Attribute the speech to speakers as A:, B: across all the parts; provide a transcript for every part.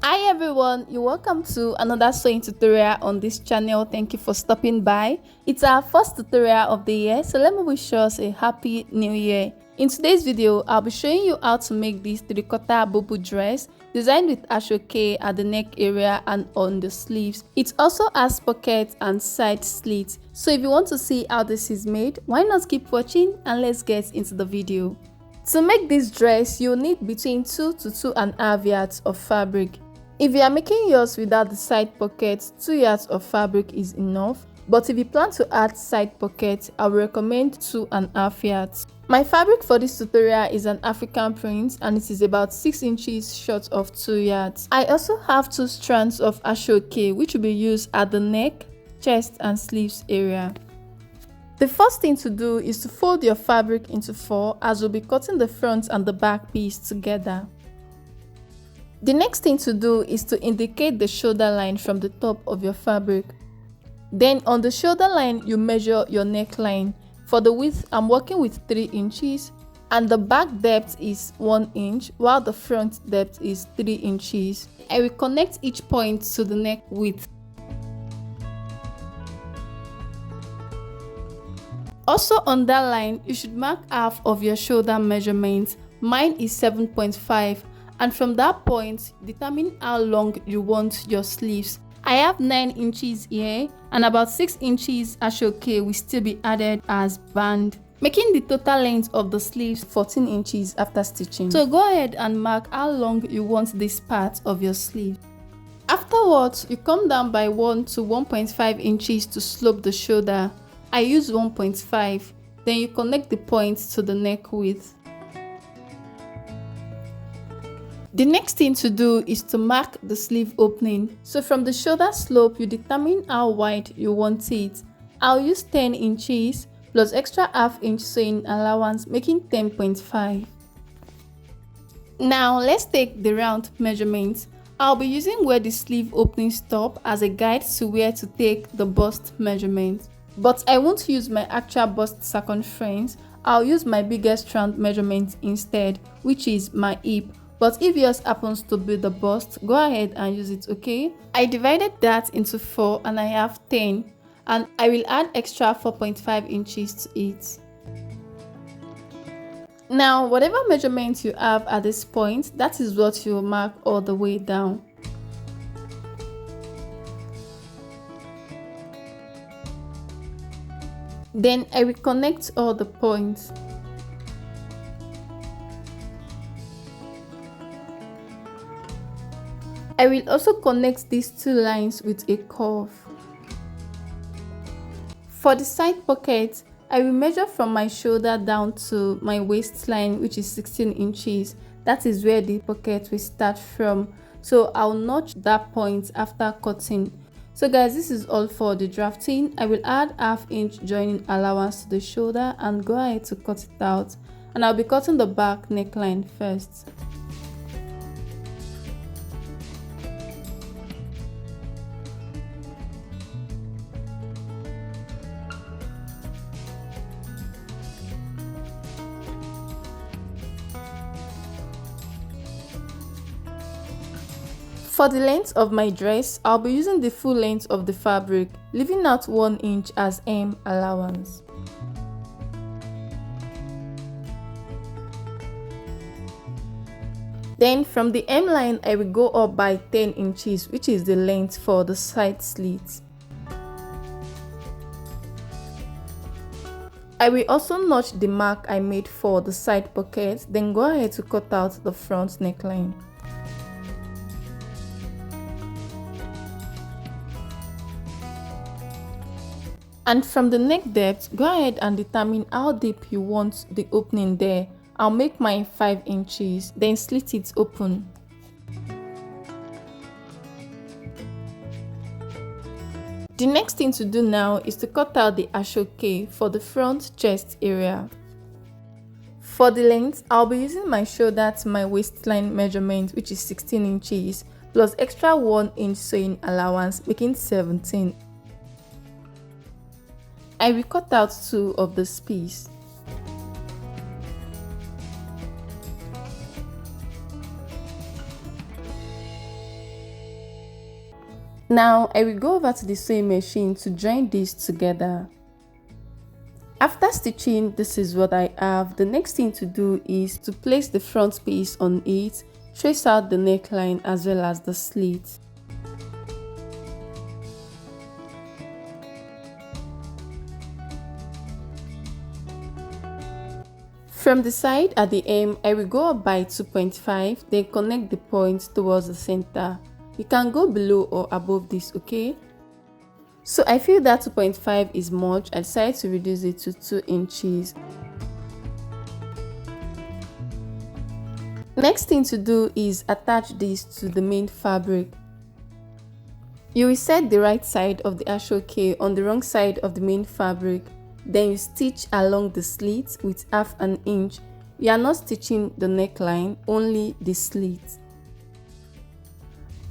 A: Hi everyone, you're welcome to another sewing tutorial on this channel. Thank you for stopping by. It's our first tutorial of the year, so let me wish us a happy new year. In today's video, I'll be showing you how to make this three-quarter bubu dress designed with ashoke at the neck area and on the sleeves. It also has pockets and side slits. So if you want to see how this is made, why not keep watching and let's get into the video. To make this dress, you'll need between 2 to 2.5 yards of fabric. If you are making yours without the side pockets, 2 yards of fabric is enough. But if you plan to add side pockets, I will recommend 2.5 yards. My fabric for this tutorial is an African print and it is about 6 inches short of 2 yards. I also have 2 strands of ashoke which will be used at the neck, chest and sleeves area. The first thing to do is to fold your fabric into 4 as we'll be cutting the front and the back piece together. The next thing to do is to indicate the shoulder line from the top of your fabric. Then on the shoulder line, you measure your neckline. For the width, I'm working with 3 inches and the back depth is 1 inch while the front depth is 3 inches. I will connect each point to the neck width. Also on that line, you should mark half of your shoulder measurement. Mine is 7.5. And from that point, determine how long you want your sleeves. I have 9 inches here and about 6 inches ashoke will still be added as band, making the total length of the sleeves 14 inches after stitching. So go ahead and mark how long you want this part of your sleeve. Afterwards, you come down by 1 to 1.5 inches to slope the shoulder. I use 1.5. Then you connect the points to the neck width. The next thing to do is to mark the sleeve opening. So from the shoulder slope, you determine how wide you want it. I'll use 10 inches plus extra ½ inch sewing allowance, making 10.5. Now let's take the round measurement. I'll be using where the sleeve opening stop as a guide to where to take the bust measurement. But I won't use my actual bust circumference. I'll use my biggest round measurement instead, which is my hip. But if yours happens to be the bust, go ahead and use it, okay? I divided that into 4 and I have 10. And I will add extra 4.5 inches to it. Now, whatever measurement you have at this point, that is what you will mark all the way down. Then I will connect all the points. I will also connect these 2 lines with a curve. For the side pocket, I will measure from my shoulder down to my waistline, which is 16 inches. That is where the pocket will start from. So I'll notch that point after cutting. So guys, this is all for the drafting. I will add ½ inch joining allowance to the shoulder and go ahead to cut it out. And I'll be cutting the back neckline first. For the length of my dress, I'll be using the full length of the fabric, leaving out 1 inch as hem allowance. Then from the hem line, I will go up by 10 inches, which is the length for the side slits. I will also notch the mark I made for the side pocket, then go ahead to cut out the front neckline. And from the neck depth, go ahead and determine how deep you want the opening there. I'll make mine 5 inches, then slit it open. The next thing to do now is to cut out the ashoke for the front chest area. For the length, I'll be using my shoulder to my waistline measurement, which is 16 inches, plus extra 1 inch sewing allowance, making 17. I will cut out 2 of this piece. Now I will go over to the sewing machine to join these together. After stitching, this is what I have. The next thing to do is to place the front piece on it, trace out the neckline as well as the slit. From the side at the hem, I will go up by 2.5, then connect the point towards the center. You can go below or above this, okay? So I feel that 2.5 is much. I decided to reduce it to 2 inches. Next thing to do is attach this to the main fabric. You will set the right side of the ashoke on the wrong side of the main fabric. Then you stitch along the slit with half an inch. You are not stitching the neckline, only the slit.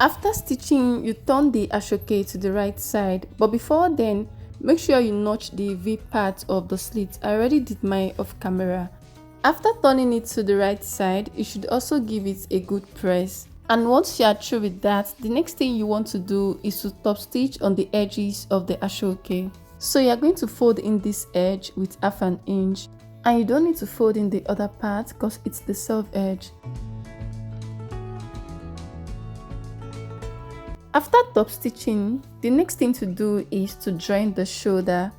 A: After stitching, you turn the ashoke to the right side, but before then, make sure you notch the V part of the slit. I already did mine off camera. After turning it to the right side, you should also give it a good press. And once you are through with that, the next thing you want to do is to top stitch on the edges of the ashoke. So you are going to fold in this edge with half an inch, and you don't need to fold in the other part because it's the self edge. After top stitching, the next thing to do is to join the shoulder.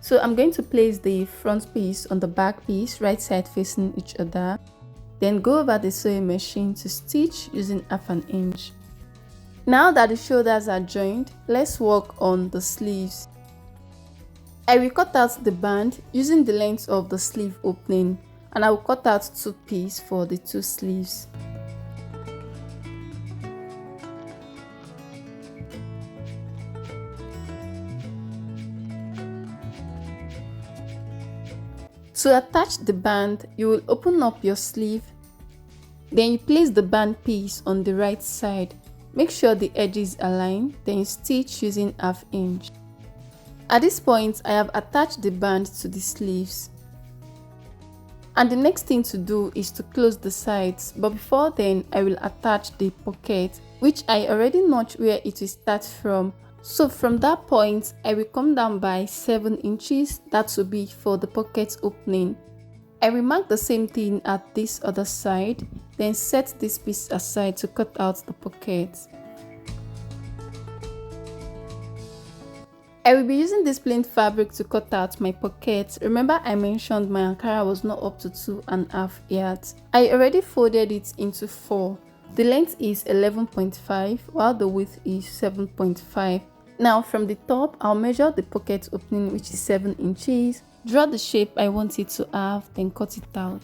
A: So I'm going to place the front piece on the back piece, right side facing each other. Then go over the sewing machine to stitch using half an inch. Now that the shoulders are joined, let's work on the sleeves. I will cut out the band using the length of the sleeve opening, and I will cut out 2 pieces for the 2 sleeves. To attach the band, you will open up your sleeve. Then you place the band piece on the right side. Make sure the edges align, then you stitch using half inch. At this point, I have attached the band to the sleeves. And the next thing to do is to close the sides, but before then, I will attach the pocket, which I already notched where it will start from. So from that point, I will come down by 7 inches, that will be for the pocket opening. I will mark the same thing at this other side, then set this piece aside to cut out the pocket. I will be using this plain fabric to cut out my pocket. Remember I mentioned my Ankara was not up to 2.5 yards. I already folded it into 4. The length is 11.5 while the width is 7.5. Now from the top, I'll measure the pocket opening, which is 7 inches. Draw the shape I want it to have, then cut it out.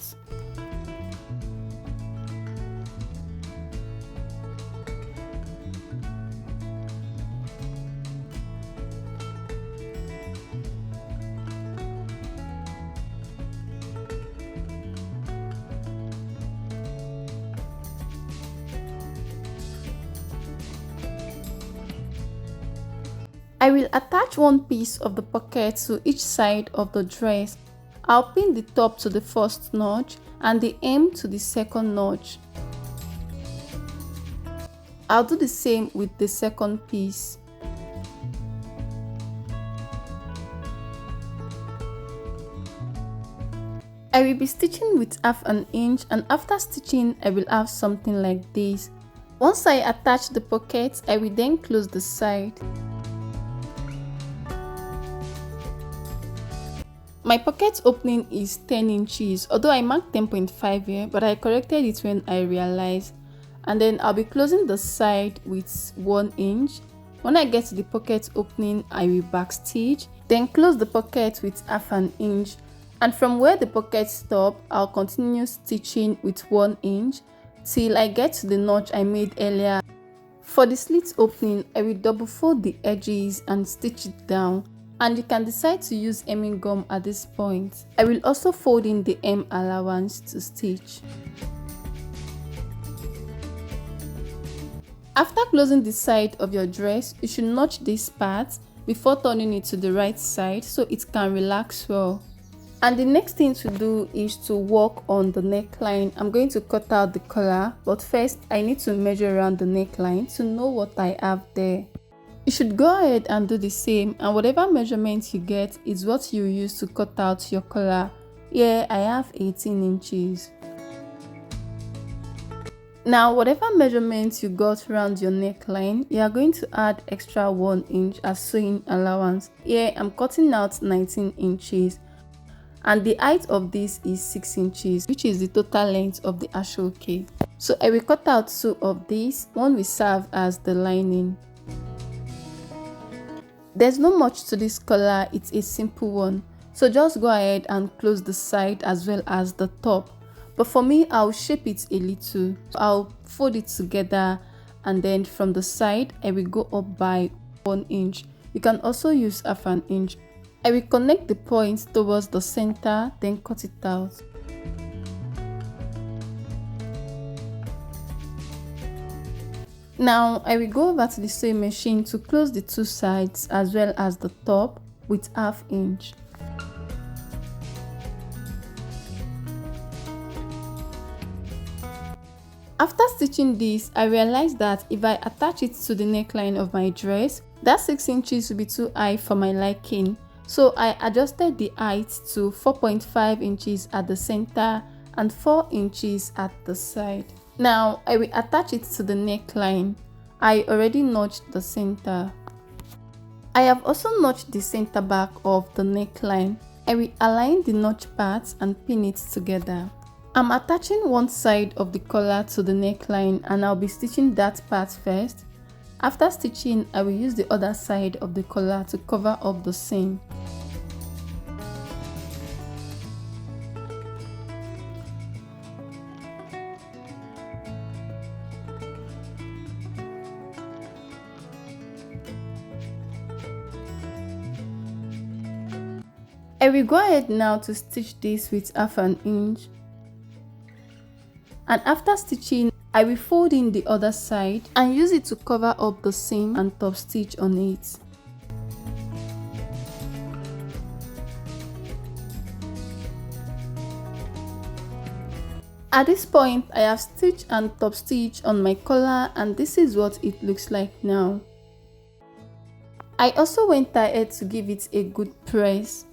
A: I will attach one piece of the pocket to each side of the dress. I'll pin the top to the first notch and the hem to the second notch. I'll do the same with the second piece. I will be stitching with half an inch, and after stitching I will have something like this. Once I attach the pocket, I will then close the side. My pocket opening is 10 inches, although I marked 10.5 here, but I corrected it when I realized. And then I'll be closing the side with 1 inch. When I get to the pocket opening, I will backstitch, then close the pocket with half an inch. And from where the pocket stops, I'll continue stitching with 1 inch till I get to the notch I made earlier. For the slit opening, I will double fold the edges and stitch it down. And you can decide to use hemming gum at this point. I will also fold in the hem allowance to stitch. After closing the side of your dress, you should notch this part before turning it to the right side so it can relax well. And the next thing to do is to work on the neckline. I'm going to cut out the collar, but first I need to measure around the neckline to know what I have there. You should go ahead and do the same, and whatever measurement you get is what you use to cut out your collar. Here I have 18 inches. Now whatever measurement you got around your neckline, you are going to add extra 1 inch as sewing allowance. Here I'm cutting out 19 inches and the height of this is 6 inches, which is the total length of the ashoke. So I will cut out 2 of these. One will serve as the lining. There's not much to this collar, it's a simple one. So just go ahead and close the side as well as the top. But for me, I'll shape it a little. I'll fold it together and then from the side, I will go up by 1 inch. You can also use half an inch. I will connect the points towards the center, then cut it out. Now I will go over to the sewing machine to close the 2 sides as well as the top with half inch. After stitching this, I realized that if I attach it to the neckline of my dress, that 6 inches will be too high for my liking. So I adjusted the height to 4.5 inches at the center and 4 inches at the side. Now I will attach it to the neckline. I already notched the center. I have also notched the center back of the neckline. I will align the notch parts and pin it together. I'm attaching one side of the collar to the neckline and I'll be stitching that part first. After stitching, I will use the other side of the collar to cover up the seam. I will go ahead now to stitch this with half an inch. And after stitching, I will fold in the other side and use it to cover up the seam and top stitch on it. At this point, I have stitched and top stitched on my collar and this is what it looks like now. I also went ahead to give it a good press.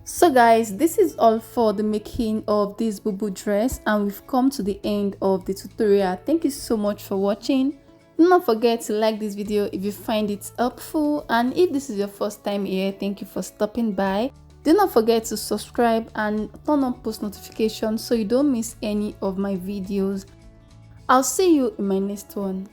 A: So guys, this is all for the making of this Bubu dress and we've come to the end of the tutorial. Thank you so much for watching. Do not forget to like this video if you find it helpful, and if this is your first time here, thank you for stopping by. Do not forget to subscribe and turn on post notifications so you don't miss any of my videos. I'll see you in my next one.